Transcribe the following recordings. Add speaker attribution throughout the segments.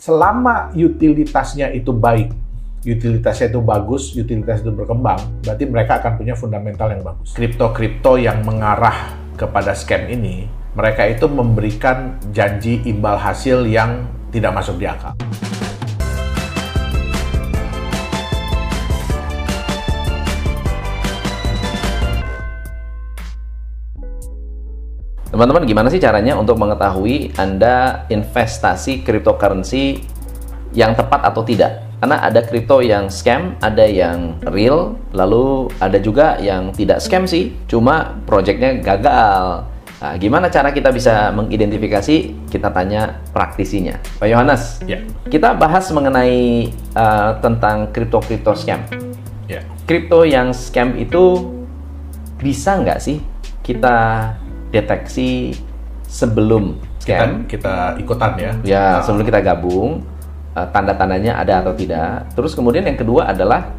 Speaker 1: selama utilitasnya itu baik, utilitasnya itu bagus, utilitas itu berkembang, berarti mereka akan punya fundamental yang bagus. Kripto-kripto yang mengarah kepada scam ini, mereka itu memberikan janji imbal hasil yang tidak masuk di akal.
Speaker 2: Teman-teman, gimana sih caranya untuk mengetahui Anda investasi cryptocurrency yang tepat atau tidak? Karena ada kripto yang scam, ada yang real, lalu ada juga yang tidak scam sih, cuma projectnya gagal. Nah, gimana cara kita bisa mengidentifikasi? Kita tanya praktisinya. Pak Yohanes, kita bahas mengenai tentang kripto scam. Kripto yang scam itu bisa nggak sih kita deteksi sebelum scam?
Speaker 1: Kita ikutan ya.
Speaker 2: Ya, sebelum kita gabung, tanda-tandanya ada atau tidak. Terus kemudian yang kedua adalah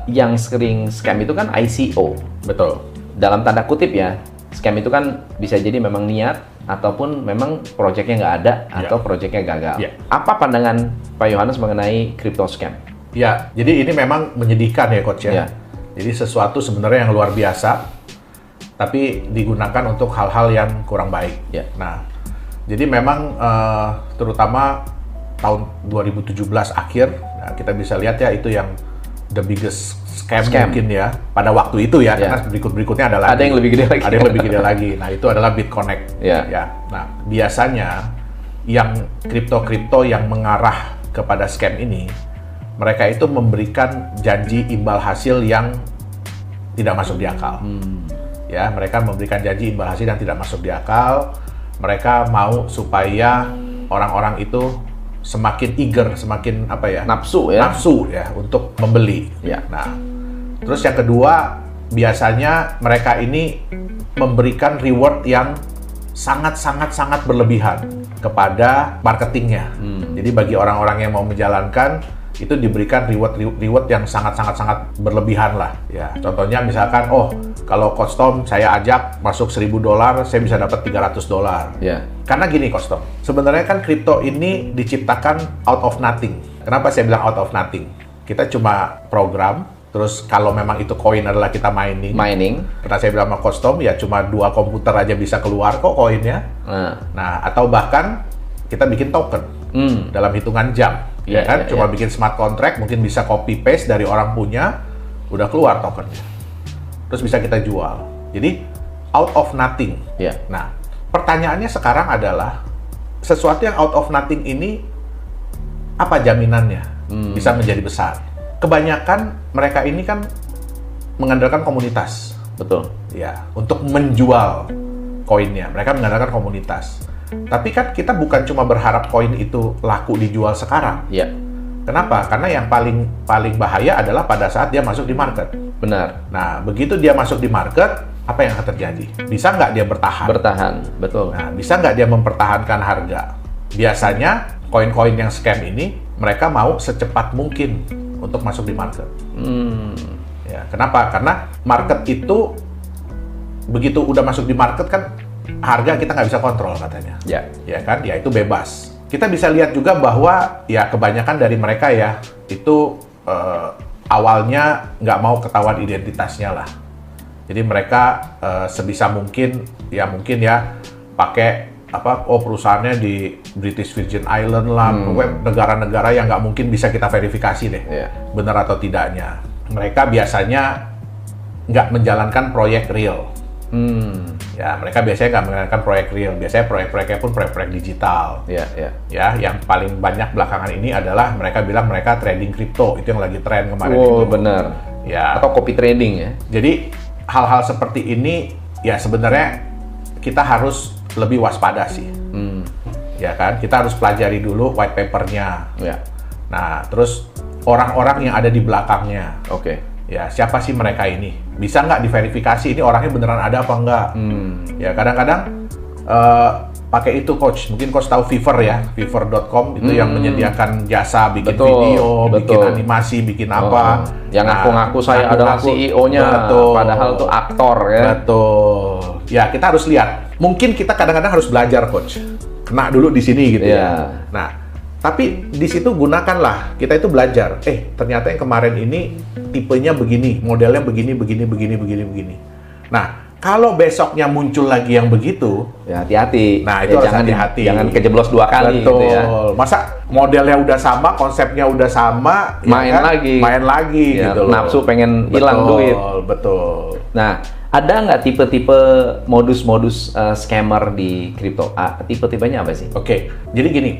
Speaker 2: yang sering scam itu kan ICO.
Speaker 1: Betul.
Speaker 2: Dalam tanda kutip ya, scam itu kan bisa jadi memang niat ataupun memang proyeknya nggak ada atau proyeknya gagal. Apa pandangan Pak Yohanes mengenai crypto scam?
Speaker 1: Ya, jadi ini memang menyedihkan ya Coach ya. Jadi sesuatu sebenarnya yang luar biasa, tapi digunakan untuk hal-hal yang kurang baik. Nah, jadi memang terutama tahun 2017 akhir, nah, kita bisa lihat ya itu yang the biggest scam mungkin ya pada waktu itu ya, karena berikutnya ada lagi.
Speaker 2: Ada yang lebih gede lagi.
Speaker 1: Ada yang lebih gede lagi. Nah, itu adalah BitConnect. Ya. Nah, biasanya yang kripto yang mengarah kepada scam ini, mereka itu memberikan janji imbal hasil yang tidak masuk di akal. Ya, mereka memberikan janji imbal hasil yang tidak masuk di akal. Mereka mau supaya orang-orang itu semakin eager, semakin nafsu ya untuk membeli. Nah, terus yang kedua, biasanya mereka ini memberikan reward yang sangat berlebihan kepada marketingnya. Jadi bagi orang-orang yang mau menjalankan, itu diberikan reward yang sangat berlebihan lah ya. Contohnya misalkan, kalau Coach Tom saya ajak masuk $1.000, saya bisa dapat $300. Karena gini Coach Tom, sebenarnya kan kripto ini diciptakan out of nothing. Kenapa saya bilang out of nothing? Kita cuma program, terus kalau memang itu koin adalah kita mining. Karena saya bilang sama Coach Tom, ya cuma 2 komputer aja bisa keluar kok koinnya. Nah, atau bahkan kita bikin token dalam hitungan jam. Cuma bikin smart contract, mungkin bisa copy paste dari orang punya, udah keluar tokennya. Terus bisa kita jual. Jadi out of nothing. Nah, pertanyaannya sekarang adalah sesuatu yang out of nothing ini apa jaminannya bisa menjadi besar? Kebanyakan mereka ini kan mengandalkan komunitas.
Speaker 2: Betul.
Speaker 1: Ya, untuk menjual koinnya. Mereka mengandalkan komunitas. Tapi kan kita bukan cuma berharap koin itu laku dijual sekarang. Kenapa? Karena yang paling bahaya adalah pada saat dia masuk di market.
Speaker 2: Benar.
Speaker 1: Nah, begitu dia masuk di market, apa yang akan terjadi? Bisa nggak dia bertahan?
Speaker 2: Bertahan, betul.
Speaker 1: Nah, bisa nggak dia mempertahankan harga? Biasanya koin-koin yang scam ini mereka mau secepat mungkin untuk masuk di market. Ya, kenapa? Karena market itu begitu udah masuk di market kan harga kita nggak bisa kontrol katanya. Ya kan? Ya itu bebas. Kita bisa lihat juga bahwa ya kebanyakan dari mereka ya itu awalnya nggak mau ketahuan identitasnya lah. Jadi mereka sebisa mungkin ya pakai perusahaannya di British Virgin Island lah, negara-negara yang nggak mungkin bisa kita verifikasi deh benar atau tidaknya. Mereka biasanya nggak menjalankan proyek real. Ya, mereka biasanya nggak menjalankan proyek real. Biasanya proyek-proyeknya pun proyek-proyek digital. Ya, yang paling banyak belakangan ini adalah mereka bilang mereka trading kripto. Itu yang lagi tren kemarin itu.
Speaker 2: Benar.
Speaker 1: Ya.
Speaker 2: Atau copy trading ya.
Speaker 1: Jadi hal-hal seperti ini ya sebenarnya kita harus lebih waspada sih. Ya kan, kita harus pelajari dulu white paper-nya. Nah, terus orang-orang yang ada di belakangnya. Ya, siapa sih mereka ini? Bisa nggak diverifikasi ini orangnya beneran ada apa enggak? Ya, kadang-kadang pakai itu Coach. Mungkin Coach tahu Fiverr ya, fiverr.com itu yang menyediakan jasa bikin video, bikin animasi, bikin apa.
Speaker 2: Yang ngaku-ngaku saya adalah CEO-nya, padahal itu aktor ya.
Speaker 1: Betul. Ya, kita harus lihat. Mungkin kita kadang-kadang harus belajar Coach. Kena dulu di sini gitu ya. Nah, Tapi di situ gunakanlah, kita itu belajar. Ternyata yang kemarin ini tipenya begini, modelnya begini. Nah, kalau besoknya muncul lagi yang begitu,
Speaker 2: ya hati-hati.
Speaker 1: Nah, itu harus hati-hati.
Speaker 2: Jangan kejeblos 2 kali.
Speaker 1: Betul.
Speaker 2: Gitu ya.
Speaker 1: Masa modelnya udah sama, konsepnya udah sama,
Speaker 2: main lagi
Speaker 1: ya,
Speaker 2: gitu loh. Nafsu pengen hilang duit.
Speaker 1: Betul.
Speaker 2: Nah, ada nggak tipe-tipe modus-modus scammer di kripto? Tipe-tipenya apa sih?
Speaker 1: Oke, jadi gini,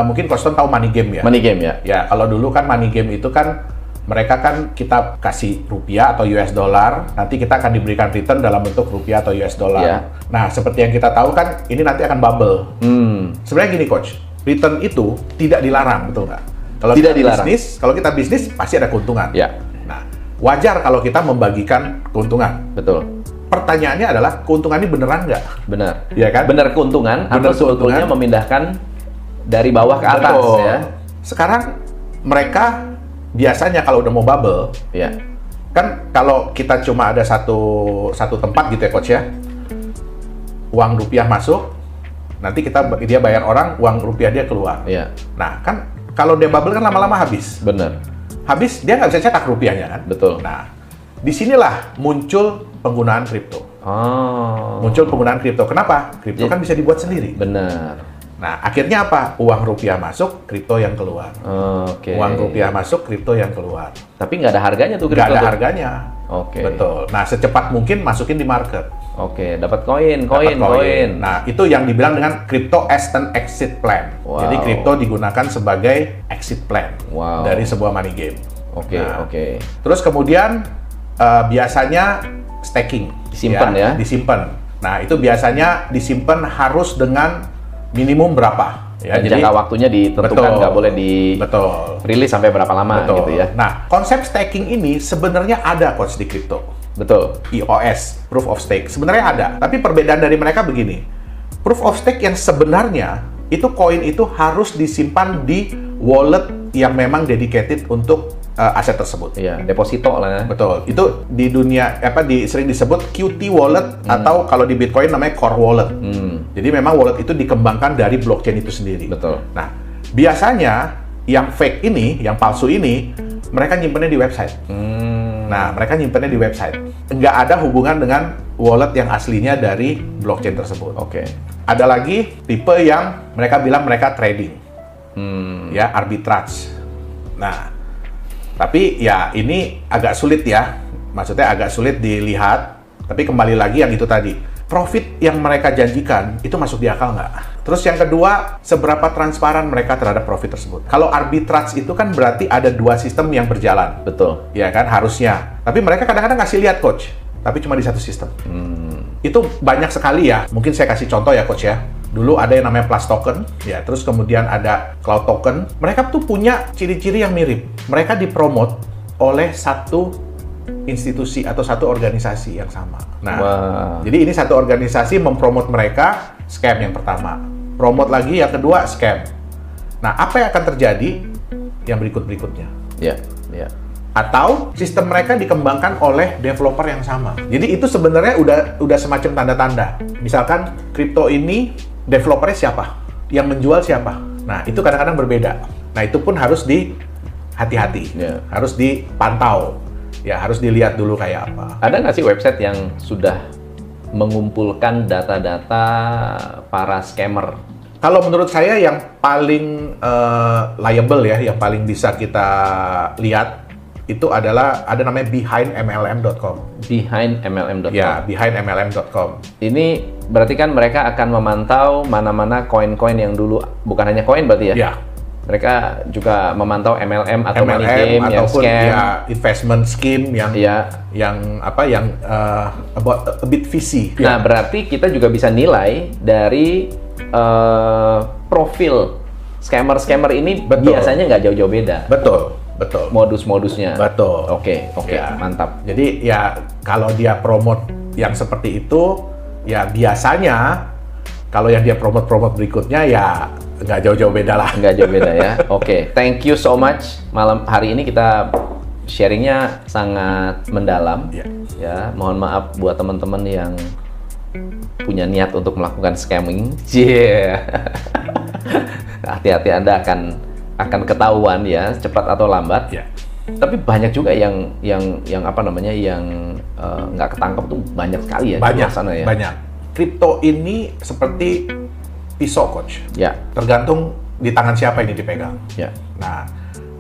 Speaker 1: mungkin Koston tahu money game ya?
Speaker 2: Money game ya?
Speaker 1: Ya, kalau dulu kan money game itu kan mereka kan kita kasih rupiah atau US dollar, nanti kita akan diberikan return dalam bentuk rupiah atau US dollar.
Speaker 2: Yeah.
Speaker 1: Nah, seperti yang kita tahu kan, ini nanti akan bubble. Sebenarnya gini, Coach, return itu tidak dilarang, betul nggak? Kalau
Speaker 2: tidak
Speaker 1: kita
Speaker 2: dilarang.
Speaker 1: kalau kita bisnis pasti ada keuntungan.
Speaker 2: Yeah.
Speaker 1: Nah, wajar kalau kita membagikan keuntungan.
Speaker 2: Betul.
Speaker 1: Pertanyaannya adalah keuntungan ini beneran nggak?
Speaker 2: Benar.
Speaker 1: Ya kan?
Speaker 2: Benar keuntungan atau sebetulnya memindahkan dari bawah ke atas.
Speaker 1: Betul.
Speaker 2: Ya?
Speaker 1: Sekarang mereka biasanya kalau udah mau bubble,
Speaker 2: ya,
Speaker 1: kan kalau kita cuma ada satu tempat gitu ya, Coach ya, uang rupiah masuk, nanti dia bayar orang, uang rupiah dia keluar.
Speaker 2: Ya.
Speaker 1: Nah, kan kalau dia bubble kan lama-lama habis.
Speaker 2: Benar.
Speaker 1: Habis dia nggak bisa cetak rupiahnya kan.
Speaker 2: Betul.
Speaker 1: Nah, disinilah muncul penggunaan kripto. Muncul penggunaan kripto. Kenapa? Kripto kan bisa dibuat sendiri.
Speaker 2: Benar.
Speaker 1: Nah, akhirnya apa? Uang rupiah masuk, kripto yang keluar. Uang rupiah masuk, kripto yang keluar.
Speaker 2: Tapi nggak ada harganya tuh kripto?
Speaker 1: Nggak ada harganya. Betul. Nah, secepat mungkin masukin di market.
Speaker 2: Dapat koin.
Speaker 1: Nah, itu yang dibilang dengan crypto as an exit plan.
Speaker 2: Wow.
Speaker 1: Jadi, kripto digunakan sebagai exit plan dari sebuah money game. Terus kemudian, biasanya staking.
Speaker 2: Disimpan ya?
Speaker 1: Disimpan. Nah, itu biasanya disimpan harus dengan minimum berapa? Ya,
Speaker 2: jadi jangka waktunya ditentukan, nggak boleh rilis sampai berapa lama gitu ya.
Speaker 1: Nah, konsep staking ini sebenarnya ada, Coach, di kripto.
Speaker 2: Betul.
Speaker 1: POS, Proof of Stake. Sebenarnya ada, tapi perbedaan dari mereka begini. Proof of Stake yang sebenarnya, itu koin itu harus disimpan di wallet yang memang dedicated untuk aset tersebut.
Speaker 2: Iya, deposito lah.
Speaker 1: Betul. Itu di dunia sering disebut QT wallet atau kalau di Bitcoin namanya core wallet. Jadi memang wallet itu dikembangkan dari blockchain itu sendiri.
Speaker 2: Betul.
Speaker 1: Nah, biasanya yang fake ini, yang palsu ini, mereka nyimpennya di website. Nah, mereka nyimpennya di website. Nggak ada hubungan dengan wallet yang aslinya dari blockchain tersebut. Ada lagi tipe yang mereka bilang mereka trading. Ya, arbitrage. Nah, tapi ya ini agak sulit ya, maksudnya agak sulit dilihat, tapi kembali lagi yang itu tadi, profit yang mereka janjikan itu masuk di akal nggak? Terus yang kedua, seberapa transparan mereka terhadap profit tersebut? Kalau arbitrage itu kan berarti ada 2 sistem yang berjalan.
Speaker 2: Betul.
Speaker 1: Ya kan, harusnya. Tapi mereka kadang-kadang ngasih lihat, Coach, tapi cuma di satu sistem. Itu banyak sekali ya, mungkin saya kasih contoh ya, Coach ya. Dulu ada yang namanya Plus Token, ya, terus kemudian ada Cloud Token. Mereka tuh punya ciri-ciri yang mirip. Mereka dipromot oleh satu institusi atau satu organisasi yang sama. Nah, jadi ini satu organisasi mempromot mereka, scam yang pertama. Promot lagi yang kedua, scam. Nah, apa yang akan terjadi yang berikut-berikutnya?
Speaker 2: Ya.
Speaker 1: Atau sistem mereka dikembangkan oleh developer yang sama. Jadi itu sebenarnya udah semacam tanda-tanda. Misalkan kripto ini developernya siapa? Yang menjual siapa? Nah, itu kadang-kadang berbeda. Nah, itu pun harus hati-hati. Harus dipantau. Ya, harus dilihat dulu kayak apa.
Speaker 2: Ada nggak sih website yang sudah mengumpulkan data-data para scammer?
Speaker 1: Kalau menurut saya yang paling liable ya, yang paling bisa kita lihat, itu adalah ada namanya behindmlm.com.
Speaker 2: Behindmlm.com.
Speaker 1: Ya, behindmlm.com.
Speaker 2: Ini berarti kan mereka akan memantau mana-mana koin-koin yang dulu, bukan hanya koin berarti ya?
Speaker 1: Ya.
Speaker 2: Mereka juga memantau MLM atau money game yang
Speaker 1: ataupun
Speaker 2: scam.
Speaker 1: Ya, investment scheme yang about a bit fishy.
Speaker 2: Nah, berarti kita juga bisa nilai dari profil scammer ini. Betul. Biasanya nggak jauh-jauh beda.
Speaker 1: Betul.
Speaker 2: Modus-modusnya.
Speaker 1: Betul.
Speaker 2: Oke, ya. Mantap.
Speaker 1: Jadi ya kalau dia promote yang seperti itu, ya biasanya kalau yang dia promote berikutnya ya nggak jauh-jauh beda lah.
Speaker 2: Nggak jauh beda ya. Oke. Thank you so much. Malam hari ini kita sharingnya sangat mendalam. Ya, mohon maaf buat teman-teman yang punya niat untuk melakukan scamming. hati-hati, Anda akan ketahuan ya, cepat atau lambat.
Speaker 1: Ya.
Speaker 2: Tapi banyak juga yang apa namanya, yang nggak ketangkep tuh banyak sekali ya.
Speaker 1: Banyak,
Speaker 2: sana ya.
Speaker 1: banyak. Kripto ini seperti pisau, Coach.
Speaker 2: Ya.
Speaker 1: Tergantung di tangan siapa ini dipegang.
Speaker 2: Ya.
Speaker 1: Nah,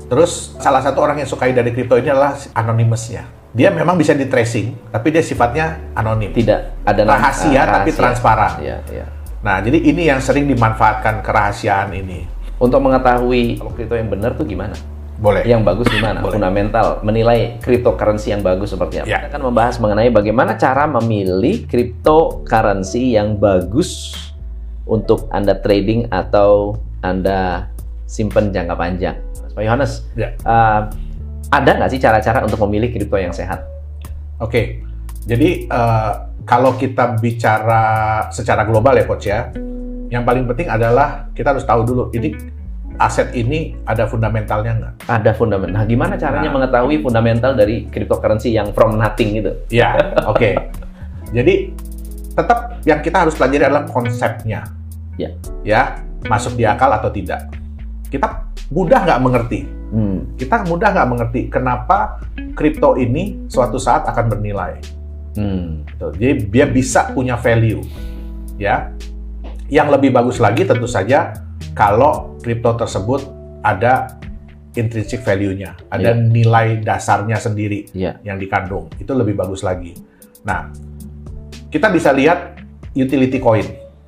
Speaker 1: terus salah satu orang yang sukai dari kripto ini adalah anonymous-nya. Dia memang bisa di tracing, tapi dia sifatnya anonim.
Speaker 2: Tidak ada
Speaker 1: rahasia, tapi transparan.
Speaker 2: Ya, ya.
Speaker 1: Nah, jadi ini yang sering dimanfaatkan kerahasiaan ini.
Speaker 2: Untuk mengetahui kalau kripto yang benar tuh gimana?
Speaker 1: Boleh.
Speaker 2: Yang bagus gimana?
Speaker 1: Boleh.
Speaker 2: Fundamental, menilai cryptocurrency yang bagus seperti apa.
Speaker 1: Ya.
Speaker 2: Kita akan membahas mengenai bagaimana cara memilih cryptocurrency yang bagus untuk Anda trading atau Anda simpan jangka panjang. Pak Yohanes,
Speaker 1: Ya.
Speaker 2: ada nggak sih cara-cara untuk memilih kripto yang sehat?
Speaker 1: Oke, jadi kalau kita bicara secara global ya Coach ya, yang paling penting adalah kita harus tahu dulu, ini aset ini ada fundamentalnya nggak?
Speaker 2: Ada fundamental. Nah, gimana caranya mengetahui fundamental dari cryptocurrency yang from nothing itu?
Speaker 1: Ya, oke. Jadi tetap yang kita harus pelajari adalah konsepnya.
Speaker 2: Ya.
Speaker 1: Ya, masuk di akal atau tidak. Kita mudah nggak mengerti. Kita mudah nggak mengerti kenapa kripto ini suatu saat akan bernilai. Gitu. Jadi dia bisa punya value, ya. Yang lebih bagus lagi tentu saja kalau kripto tersebut ada intrinsic value-nya, ada nilai dasarnya sendiri yang dikandung. Itu lebih bagus lagi. Nah, kita bisa lihat utility coin,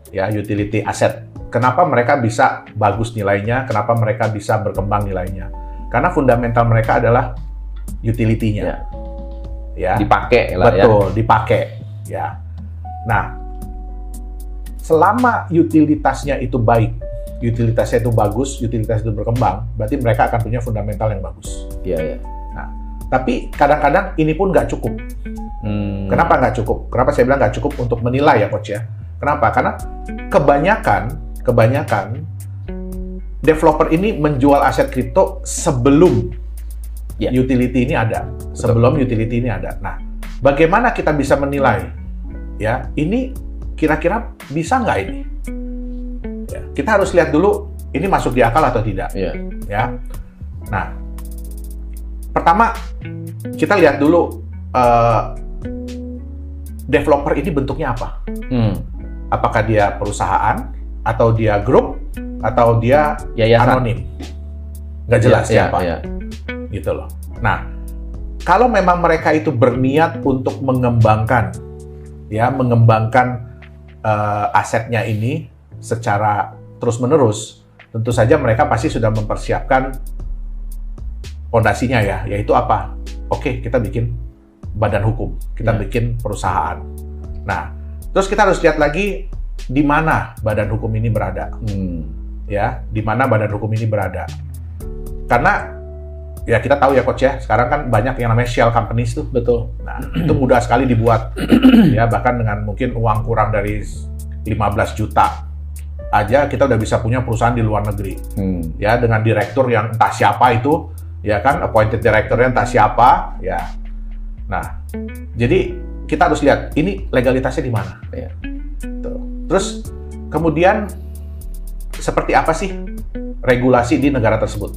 Speaker 1: ya, utility asset. Kenapa mereka bisa bagus nilainya? Kenapa mereka bisa berkembang nilainya? Karena fundamental mereka adalah utility-nya. Ya.
Speaker 2: Dipakai lah.
Speaker 1: Betul, dipakai. Ya. Nah, selama utilitasnya itu baik, utilitasnya itu bagus, utilitas itu berkembang, berarti mereka akan punya fundamental yang bagus.
Speaker 2: Iya.
Speaker 1: Nah, tapi kadang-kadang ini pun nggak cukup. Kenapa nggak cukup? Kenapa saya bilang nggak cukup untuk menilai ya Coach ya? Kenapa? Karena kebanyakan developer ini menjual aset kripto sebelum utility ini ada. Sebelum utility ini ada. Nah, bagaimana kita bisa menilai? Ya, ini kira-kira bisa nggak ini? Ya, kita harus lihat dulu ini masuk di akal atau tidak. Ya. Nah, pertama kita lihat dulu developer ini bentuknya apa? Apakah dia perusahaan, atau dia grup, atau dia
Speaker 2: yayasan,
Speaker 1: anonim? Nggak jelas siapa. Gitu loh. Nah, kalau memang mereka itu berniat untuk mengembangkan asetnya ini secara terus-menerus, tentu saja mereka pasti sudah mempersiapkan fondasinya ya, yaitu apa? Oke, kita bikin badan hukum, kita bikin perusahaan. Nah, terus kita harus lihat lagi di mana badan hukum ini berada. Ya, di mana badan hukum ini berada. Karena ya kita tahu ya Coach ya, sekarang kan banyak yang namanya shell companies tuh.
Speaker 2: Betul.
Speaker 1: Nah, itu mudah sekali dibuat. Ya, bahkan dengan mungkin uang kurang dari 15 juta aja kita udah bisa punya perusahaan di luar negeri. Ya, dengan direktur yang entah siapa itu, ya kan, appointed director-nya entah siapa, ya. Nah, jadi kita harus lihat ini legalitasnya di mana. Terus kemudian seperti apa sih regulasi di negara tersebut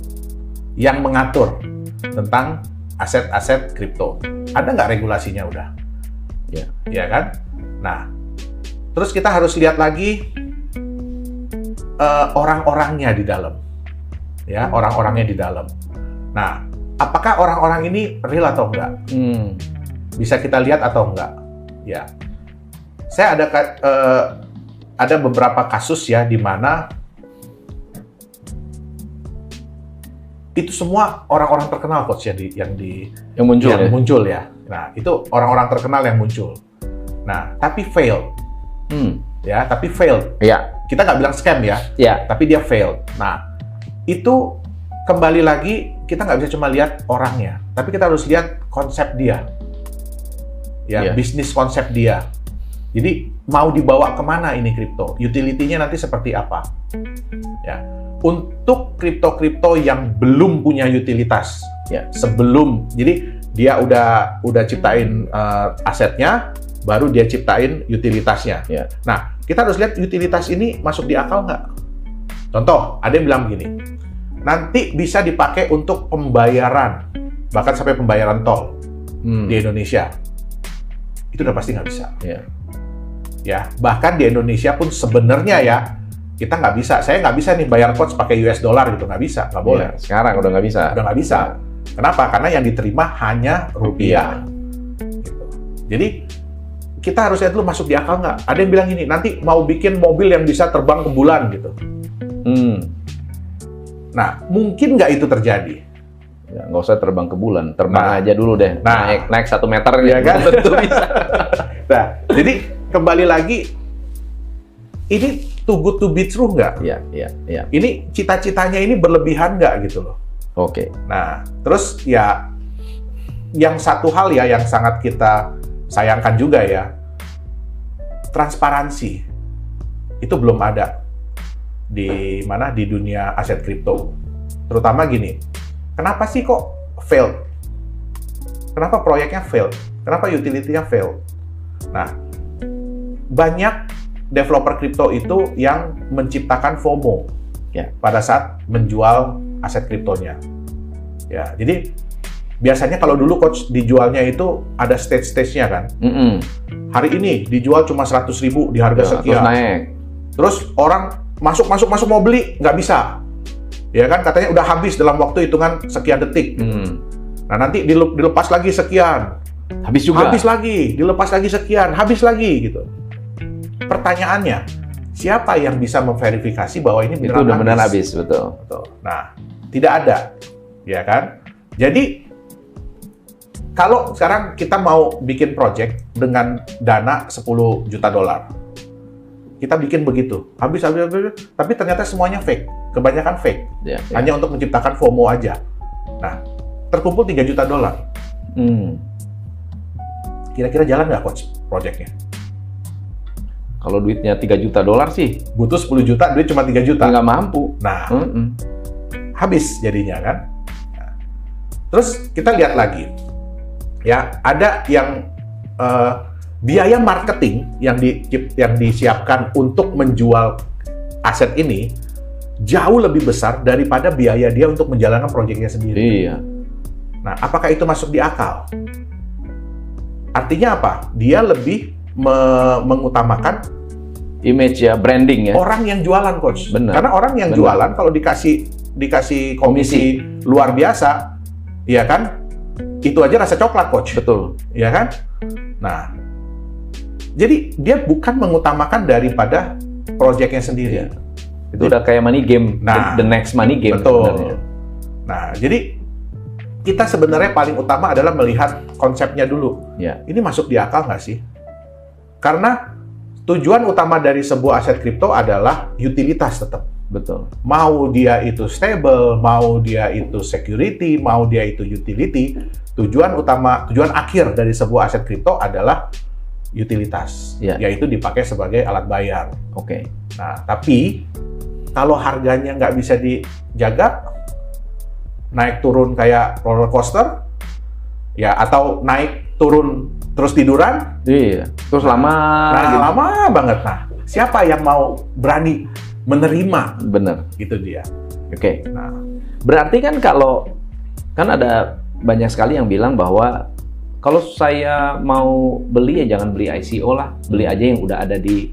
Speaker 1: yang mengatur tentang aset-aset kripto? Ada nggak regulasinya udah? Ya kan? Nah, terus kita harus lihat lagi orang-orangnya di dalam. Ya, orang-orangnya di dalam. Nah, apakah orang-orang ini real atau enggak? Bisa kita lihat atau enggak? Ya. Saya ada beberapa kasus ya di mana itu semua orang-orang terkenal Coach ya yang muncul ya. Nah, itu orang-orang terkenal yang muncul. Nah, tapi failed. Ya, tapi failed.
Speaker 2: Ya.
Speaker 1: Kita nggak bilang scam ya. Tapi dia failed. Nah, itu kembali lagi kita nggak bisa cuma lihat orangnya, tapi kita harus lihat konsep dia. Ya, bisnis konsep dia. Jadi mau dibawa kemana ini kripto? Utility-nya nanti seperti apa? Ya, untuk kripto-kripto yang belum punya utilitas, ya sebelum, jadi dia udah ciptain asetnya, baru dia ciptain utilitasnya. Nah, kita harus lihat utilitas ini masuk di akal nggak? Contoh, ada yang bilang begini, nanti bisa dipakai untuk pembayaran, bahkan sampai pembayaran tol di Indonesia. Itu udah pasti nggak bisa. Ya, bahkan di Indonesia pun sebenarnya ya, kita nggak bisa. Saya nggak bisa nih bayar coach pakai US dollar gitu, nggak bisa, nggak boleh.
Speaker 2: Sekarang udah nggak bisa.
Speaker 1: Udah nggak bisa. Kenapa? Karena yang diterima hanya rupiah. Gitu. Jadi kita harus lihat dulu masuk di akal nggak. Ada yang bilang gini, nanti mau bikin mobil yang bisa terbang ke bulan gitu. Nah, mungkin nggak itu terjadi?
Speaker 2: Ya, nggak usah terbang ke bulan, terbang aja dulu deh. Naik 1 meter
Speaker 1: ya kan?
Speaker 2: Tentu bisa.
Speaker 1: Nah, jadi kembali lagi, ini too good to be true nggak?
Speaker 2: Iya.
Speaker 1: Ini cita-citanya ini berlebihan nggak gitu loh?
Speaker 2: Oke.
Speaker 1: Nah, terus ya, yang satu hal ya yang sangat kita sayangkan juga ya, transparansi itu belum ada di mana di dunia aset kripto. Terutama gini, kenapa sih kok failed? Kenapa proyeknya failed? Kenapa utility-nya failed? Nah, banyak developer kripto itu yang menciptakan FOMO ya pada saat menjual aset kriptonya. Ya, jadi biasanya kalau dulu coach dijualnya itu ada stage-stage-nya kan. Hari ini dijual cuma 100.000 di harga sekian.
Speaker 2: Terus naik.
Speaker 1: Terus orang masuk mau beli, nggak bisa. Ya kan, katanya udah habis dalam waktu hitungan sekian detik. Nah, nanti dilepas lagi sekian.
Speaker 2: Habis juga.
Speaker 1: Habis lagi, dilepas lagi sekian, habis lagi gitu. Pertanyaannya, siapa yang bisa memverifikasi bahwa ini benar-benar
Speaker 2: itu udah benar habis, betul.
Speaker 1: Nah, tidak ada. Ya kan? Jadi kalau sekarang kita mau bikin project dengan dana 10 juta dolar. Kita bikin begitu. Habis, tapi ternyata semuanya fake. Kebanyakan fake. Hanya untuk menciptakan FOMO aja. Nah, terkumpul 3 juta dolar. Kira-kira jalan nggak coach project-nya?
Speaker 2: Kalau duitnya 3 juta dolar sih.
Speaker 1: Butuh 10 juta, duit cuma 3 juta.
Speaker 2: Nggak mampu.
Speaker 1: Nah, habis jadinya kan. Nah, terus kita lihat lagi. Ya, ada yang biaya marketing yang disiapkan untuk menjual aset ini jauh lebih besar daripada biaya dia untuk menjalankan proyeknya sendiri.
Speaker 2: Iya.
Speaker 1: Nah, apakah itu masuk di akal? Artinya apa? Dia lebih mengutamakan
Speaker 2: image ya, branding ya.
Speaker 1: Orang yang jualan, coach.
Speaker 2: Bener.
Speaker 1: Karena orang yang jualan kalau dikasih komisi luar biasa, ya kan? Itu aja rasa coklat, coach.
Speaker 2: Betul.
Speaker 1: Ya kan? Nah, jadi dia bukan mengutamakan daripada proyeknya sendiri.
Speaker 2: Ya. Itu udah kayak money game, the next money game.
Speaker 1: Betul.
Speaker 2: Sebenarnya.
Speaker 1: Nah, jadi kita sebenarnya paling utama adalah melihat konsepnya dulu.
Speaker 2: Ya.
Speaker 1: Ini masuk di akal nggak sih? Karena tujuan utama dari sebuah aset kripto adalah utilitas tetap.
Speaker 2: Betul.
Speaker 1: Mau dia itu stable, mau dia itu security, mau dia itu utility, tujuan akhir dari sebuah aset kripto adalah utilitas, yaitu dipakai sebagai alat bayar.
Speaker 2: Oke.
Speaker 1: Nah, tapi kalau harganya nggak bisa dijaga, naik turun kayak roller coaster, ya atau naik turun terus tiduran,
Speaker 2: terus lama,
Speaker 1: lama banget. Nah, siapa yang mau berani menerima?
Speaker 2: Bener.
Speaker 1: Itu dia.
Speaker 2: Oke. Nah, berarti kan kan ada banyak sekali yang bilang bahwa kalau saya mau beli ya jangan beli ICO lah, beli aja yang udah ada di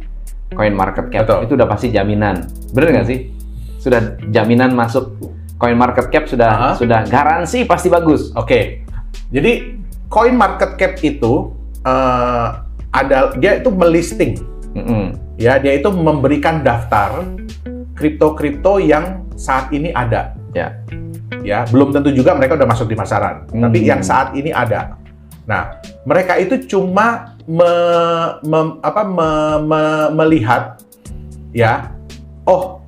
Speaker 2: CoinMarketCap.
Speaker 1: Betul.
Speaker 2: Itu udah pasti jaminan. Bener nggak sih? Sudah jaminan masuk CoinMarketCap, sudah garansi pasti bagus.
Speaker 1: Oke. Jadi CoinMarketCap itu dia itu melisting. Ya, dia itu memberikan daftar kripto-kripto yang saat ini ada. Ya, belum tentu juga mereka udah masuk di pasaran, tapi yang saat ini ada. Nah, mereka itu cuma melihat, ya, oh,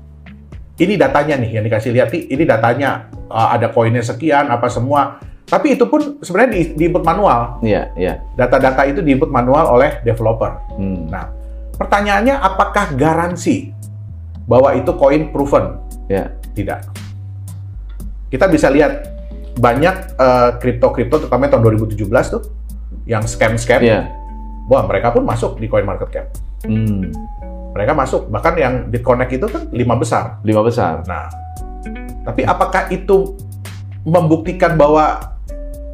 Speaker 1: ini datanya nih yang dikasih lihat, ini datanya ada koinnya sekian, apa semua. Tapi itu pun sebenarnya di-input manual.
Speaker 2: Iya.
Speaker 1: Data-data itu di-input manual oleh developer. Nah, pertanyaannya apakah garansi bahwa itu koin proven?
Speaker 2: Ya.
Speaker 1: Tidak. Kita bisa lihat banyak kripto-kripto, terutama tahun 2017 tuh, yang scam-scam.
Speaker 2: Yeah.
Speaker 1: Wah, mereka pun masuk di CoinMarketCap. mereka masuk. Bahkan yang BitConnect itu kan 5 besar.
Speaker 2: 5 besar.
Speaker 1: Nah, tapi apakah itu membuktikan bahwa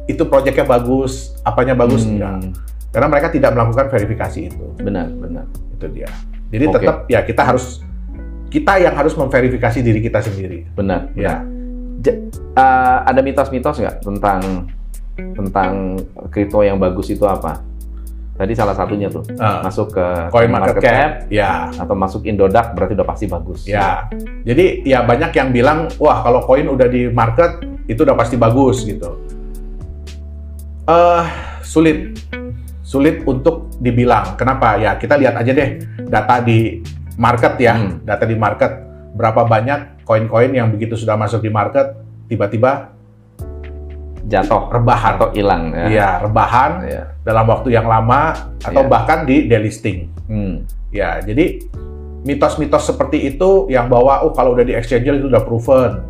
Speaker 1: itu proyeknya bagus, apanya bagus? Enggak. Karena mereka tidak melakukan verifikasi itu.
Speaker 2: Benar.
Speaker 1: Itu dia. Jadi tetap ya kita yang harus memverifikasi diri kita sendiri.
Speaker 2: Benar.
Speaker 1: Ya.
Speaker 2: Ada mitos-mitos nggak tentang kripto yang bagus itu apa? Tadi salah satunya tuh masuk ke
Speaker 1: CoinMarketCap, ya,
Speaker 2: atau masuk Indodax berarti udah pasti bagus.
Speaker 1: Ya, jadi ya banyak yang bilang, wah kalau koin udah di market itu udah pasti bagus gitu. Sulit untuk dibilang. Kenapa? Ya kita lihat aja deh data di market ya, data di market berapa banyak koin-koin yang begitu sudah masuk di market tiba-tiba
Speaker 2: jatuh,
Speaker 1: rebahan
Speaker 2: atau hilang ya.
Speaker 1: Iya, rebahan dalam waktu yang lama atau bahkan di delisting. Ya, jadi mitos-mitos seperti itu yang bahwa kalau udah di exchanger itu udah proven.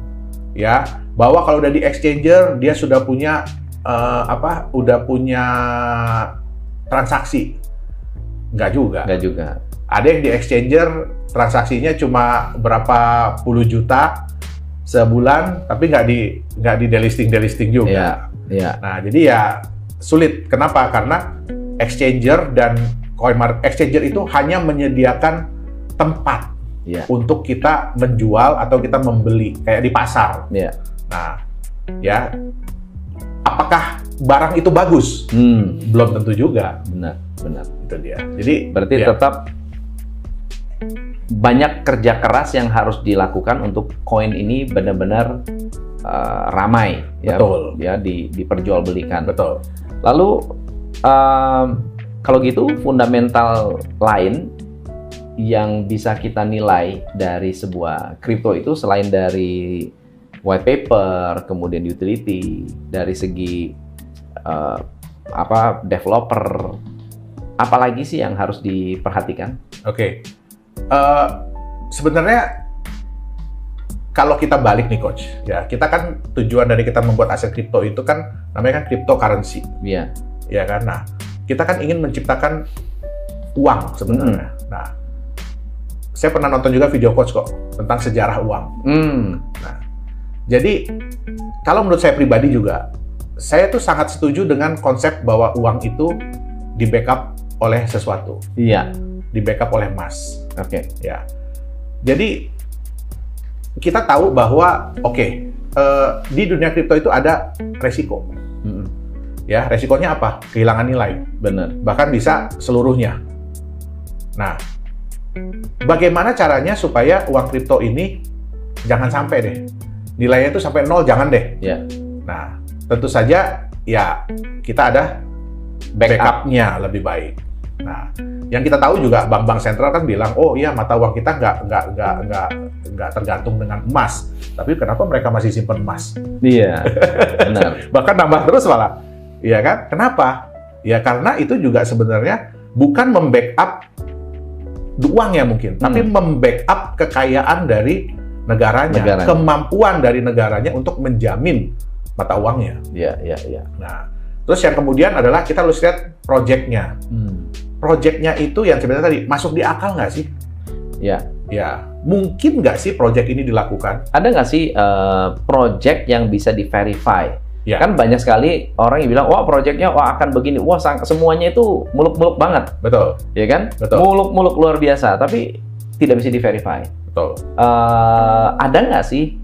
Speaker 1: Ya, bahwa kalau udah di exchanger dia sudah punya udah punya transaksi. Enggak juga. Ada yang di exchanger transaksinya cuma berapa puluh juta sebulan, tapi nggak di delisting juga.
Speaker 2: Iya.
Speaker 1: Nah, jadi ya sulit. Kenapa? Karena exchanger dan exchanger itu hanya menyediakan tempat untuk kita menjual atau kita membeli, kayak di pasar. Nah, ya apakah barang itu bagus? Belum tentu juga.
Speaker 2: Benar.
Speaker 1: Itu dia. Jadi
Speaker 2: berarti tetap banyak kerja keras yang harus dilakukan untuk koin ini benar-benar ramai.
Speaker 1: Betul.
Speaker 2: Ya diperjualbelikan.
Speaker 1: Betul.
Speaker 2: Lalu kalau gitu fundamental lain yang bisa kita nilai dari sebuah kripto itu selain dari white paper, kemudian utility, dari segi developer, apalagi sih yang harus diperhatikan?
Speaker 1: Oke. Sebenarnya kalau kita balik nih coach, ya kita kan tujuan dari kita membuat aset kripto itu kan namanya kan cryptocurrency.
Speaker 2: Iya.
Speaker 1: Ya kan. Nah, kita kan ingin menciptakan uang sebenarnya. Nah, saya pernah nonton juga video coach kok tentang sejarah uang. Nah, jadi kalau menurut saya pribadi juga, saya tuh sangat setuju dengan konsep bahwa uang itu di backup oleh sesuatu.
Speaker 2: Iya.
Speaker 1: Di backup oleh emas.
Speaker 2: Oke.
Speaker 1: Ya. Jadi kita tahu bahwa di dunia kripto itu ada resiko. Ya, resikonya apa? Kehilangan nilai.
Speaker 2: Benar.
Speaker 1: Bahkan bisa seluruhnya. Nah, bagaimana caranya supaya uang kripto ini jangan sampai deh nilainya itu sampai 0, jangan deh.
Speaker 2: Ya.
Speaker 1: Nah, tentu saja ya kita ada backup-nya lebih baik. Nah, yang kita tahu juga bank-bank sentral kan bilang, oh iya mata uang kita nggak tergantung dengan emas. Tapi kenapa mereka masih simpan emas?
Speaker 2: Iya, benar.
Speaker 1: Bahkan nambah terus malah, iya kan? Kenapa? Ya karena itu juga sebenarnya bukan membackup uangnya mungkin, tapi membackup kekayaan dari negaranya, kemampuan dari negaranya untuk menjamin mata uangnya.
Speaker 2: Iya.
Speaker 1: Nah, terus yang kemudian adalah kita harus lihat proyeknya. Proyeknya itu yang sebenarnya tadi masuk di akal nggak sih?
Speaker 2: Ya.
Speaker 1: Mungkin nggak sih proyek ini dilakukan?
Speaker 2: Ada nggak sih proyek yang bisa di-verify?
Speaker 1: Ya.
Speaker 2: Kan banyak sekali orang yang bilang, wah proyeknya akan begini, wah semuanya itu muluk-muluk banget.
Speaker 1: Betul.
Speaker 2: Ya kan?
Speaker 1: Betul.
Speaker 2: Muluk-muluk luar biasa, tapi tidak bisa di-verify.
Speaker 1: Betul.
Speaker 2: Ada nggak sih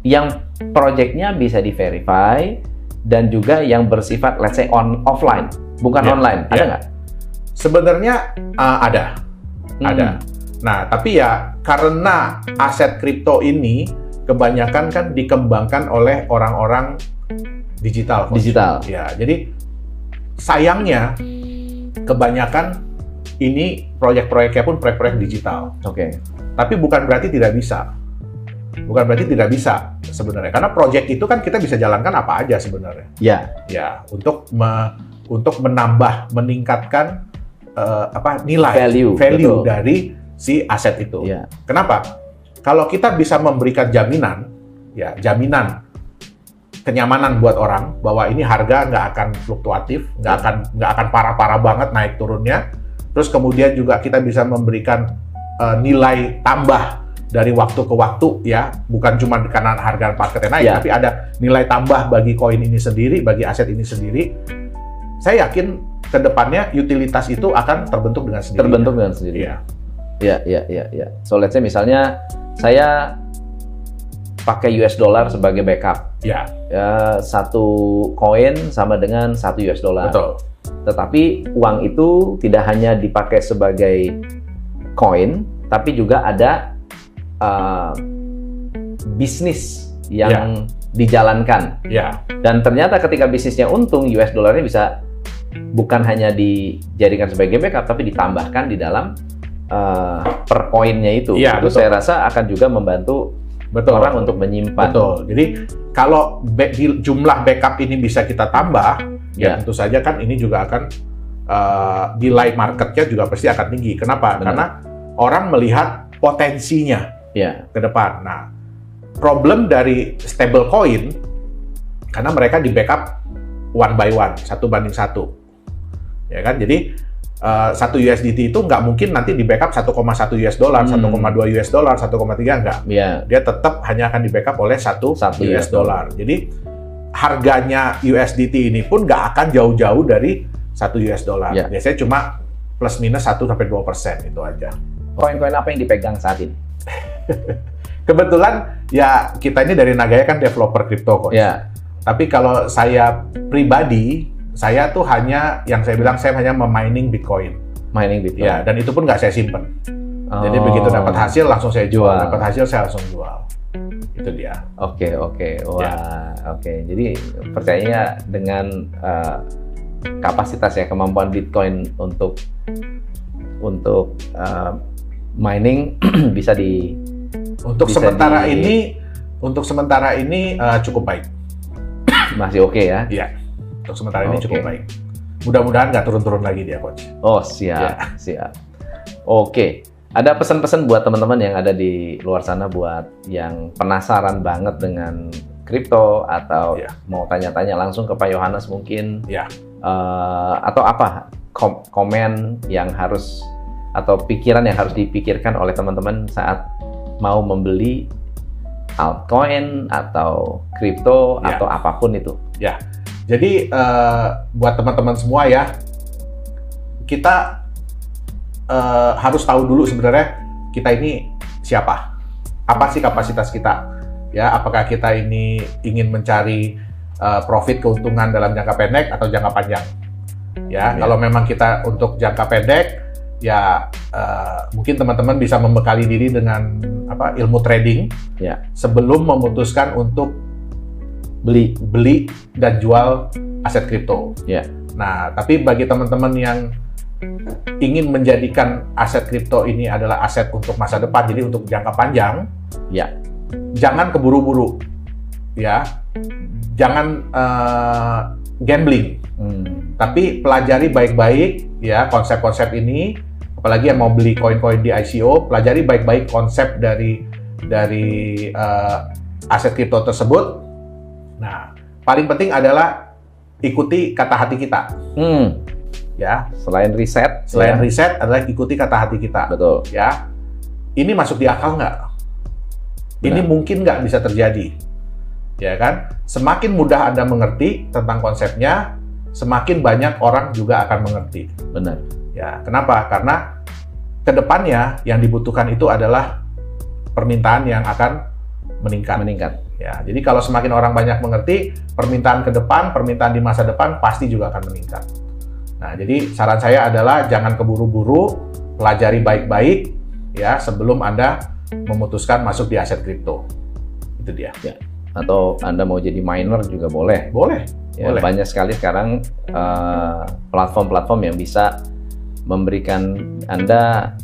Speaker 2: yang proyeknya bisa di-verify dan juga yang bersifat, let's say, offline, bukan online? Ada nggak?
Speaker 1: Sebenarnya ada. Nah, tapi ya karena aset kripto ini kebanyakan kan dikembangkan oleh orang-orang digital. Ya, jadi sayangnya kebanyakan ini proyek-proyeknya pun proyek-proyek digital.
Speaker 2: Oke.
Speaker 1: Tapi bukan berarti tidak bisa. Bukan berarti tidak bisa sebenarnya. Karena proyek itu kan kita bisa jalankan apa aja sebenarnya. Ya, untuk menambah, meningkatkan nilai value dari si aset itu.
Speaker 2: Yeah.
Speaker 1: Kenapa? Kalau kita bisa memberikan jaminan kenyamanan buat orang bahwa ini harga nggak akan fluktuatif, nggak akan parah-parah banget naik turunnya. Terus kemudian juga kita bisa memberikan nilai tambah dari waktu ke waktu ya, bukan cuma karena harga marketnya naik, tapi ada nilai tambah bagi koin ini sendiri, bagi aset ini sendiri. Saya yakin ke depannya utilitas itu akan terbentuk dengan sendiri.
Speaker 2: Iya. So let's say misalnya saya pakai US dollar sebagai backup. Ya, satu koin sama dengan 1 US dollar.
Speaker 1: Betul.
Speaker 2: Tetapi uang itu tidak hanya dipakai sebagai koin, tapi juga ada bisnis yang dijalankan. Dan ternyata ketika bisnisnya untung, US dollarnya bisa bukan hanya dijadikan sebagai backup, tapi ditambahkan di dalam per koinnya itu. Itu saya rasa akan juga membantu orang untuk menyimpan.
Speaker 1: Betul. Jadi kalau jumlah backup ini bisa kita tambah, ya tentu saja kan ini juga akan nilai marketnya juga pasti akan tinggi. Kenapa? Karena orang melihat potensinya ke depan. Nah, problem dari stable coin karena mereka di backup 1 by 1, 1:1. Ya kan? Jadi 1 USDT itu nggak mungkin nanti di backup 1,1 US dollar, 1,2 US dollar, 1,3 nggak. Dia tetap hanya akan di backup oleh 1 US dollar. Jadi harganya USDT ini pun nggak akan jauh-jauh dari 1 US dollar. Biasanya cuma plus minus 1-2% itu aja.
Speaker 2: Koin-koin apa yang dipegang saat ini?
Speaker 1: Kebetulan ya kita ini dari Nagaya kan developer crypto coin. Tapi kalau saya pribadi, saya tuh hanya yang saya bilang saya hanya memining Bitcoin. Ya, dan itu pun nggak saya simpen. Jadi begitu dapat hasil langsung saya jual, dapat hasil saya langsung jual. Itu dia.
Speaker 2: Oke. Jadi percayanya dengan kapasitas ya, kemampuan Bitcoin untuk mining bisa di
Speaker 1: untuk sementara ini cukup baik.
Speaker 2: Masih oke ya?
Speaker 1: Iya. Untuk sementara ini cukup baik. Mudah-mudahan nggak turun-turun lagi dia, Coach.
Speaker 2: Oh, siap. Oke. Ada pesan-pesan buat teman-teman yang ada di luar sana buat yang penasaran banget dengan kripto atau mau tanya-tanya langsung ke Pak Yohanes mungkin? Atau apa komen yang harus atau pikiran yang harus dipikirkan oleh teman-teman saat mau membeli altcoin atau kripto atau apapun itu?
Speaker 1: Jadi buat teman-teman semua ya, kita harus tahu dulu sebenarnya kita ini siapa, apa sih kapasitas kita, ya apakah kita ini ingin mencari profit keuntungan dalam jangka pendek atau jangka panjang, kalau memang kita untuk jangka pendek, ya mungkin teman-teman bisa membekali diri dengan ilmu trading sebelum memutuskan untuk beli dan jual aset kripto. Nah, tapi bagi teman-teman yang ingin menjadikan aset kripto ini adalah aset untuk masa depan, jadi untuk jangka panjang, jangan keburu-buru, jangan gambling, tapi pelajari baik-baik konsep-konsep ini. Apalagi yang mau beli koin-koin di ICO, pelajari baik-baik konsep dari aset kripto tersebut. Nah, paling penting adalah ikuti kata hati kita.
Speaker 2: Selain riset
Speaker 1: adalah ikuti kata hati kita.
Speaker 2: Betul.
Speaker 1: Ini masuk di akal nggak? Ini mungkin nggak bisa terjadi. Ya kan? Semakin mudah Anda mengerti tentang konsepnya, semakin banyak orang juga akan mengerti.
Speaker 2: Benar.
Speaker 1: Kenapa? Karena kedepannya yang dibutuhkan itu adalah permintaan yang akan meningkat. Jadi kalau semakin orang banyak mengerti, permintaan ke depan, permintaan di masa depan pasti juga akan meningkat. Nah, jadi saran saya adalah jangan keburu-buru, pelajari baik-baik sebelum Anda memutuskan masuk di aset kripto. Itu dia.
Speaker 2: Atau Anda mau jadi miner juga boleh.
Speaker 1: Boleh.
Speaker 2: Banyak sekali sekarang platform-platform yang bisa memberikan Anda,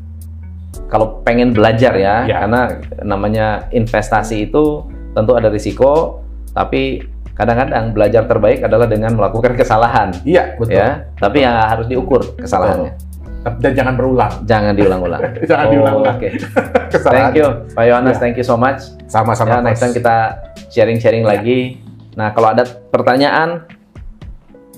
Speaker 2: kalau pengen belajar karena namanya investasi itu tentu ada risiko, tapi kadang-kadang belajar terbaik adalah dengan melakukan kesalahan.
Speaker 1: Betul.
Speaker 2: Tapi yang harus diukur kesalahannya.
Speaker 1: Dan jangan berulang.
Speaker 2: Jangan diulang-ulang.
Speaker 1: Jangan diulang-ulang.
Speaker 2: Oke. Thank you, Pak Yohanes. Thank you so much.
Speaker 1: Sama-sama.
Speaker 2: Next time kita sharing-sharing lagi. Nah, kalau ada pertanyaan,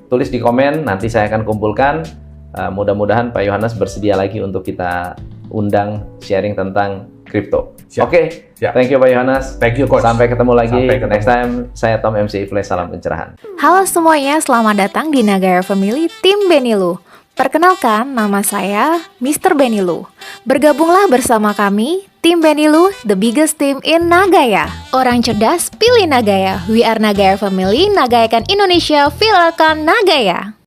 Speaker 2: tulis di komen. Nanti saya akan kumpulkan. Mudah-mudahan Pak Yohanes bersedia lagi untuk kita undang sharing tentang kripto.
Speaker 1: Siap.
Speaker 2: Oke,
Speaker 1: Siap.
Speaker 2: thank you Pak Yohanes.
Speaker 1: Thank you, Coach.
Speaker 2: Sampai ketemu lagi.
Speaker 1: Sampai ketemu.
Speaker 2: Next time, saya Tom MC Ifle, salam pencerahan.
Speaker 3: Halo semuanya, selamat datang di Nagaya Family Tim Benilu. Perkenalkan, nama saya Mr. Benilu. Bergabunglah bersama kami, Tim Benilu, the biggest team in Nagaya. Orang cerdas, pilih Nagaya. We are Nagaya Family, nagayakan Indonesia, viralkan Nagaya.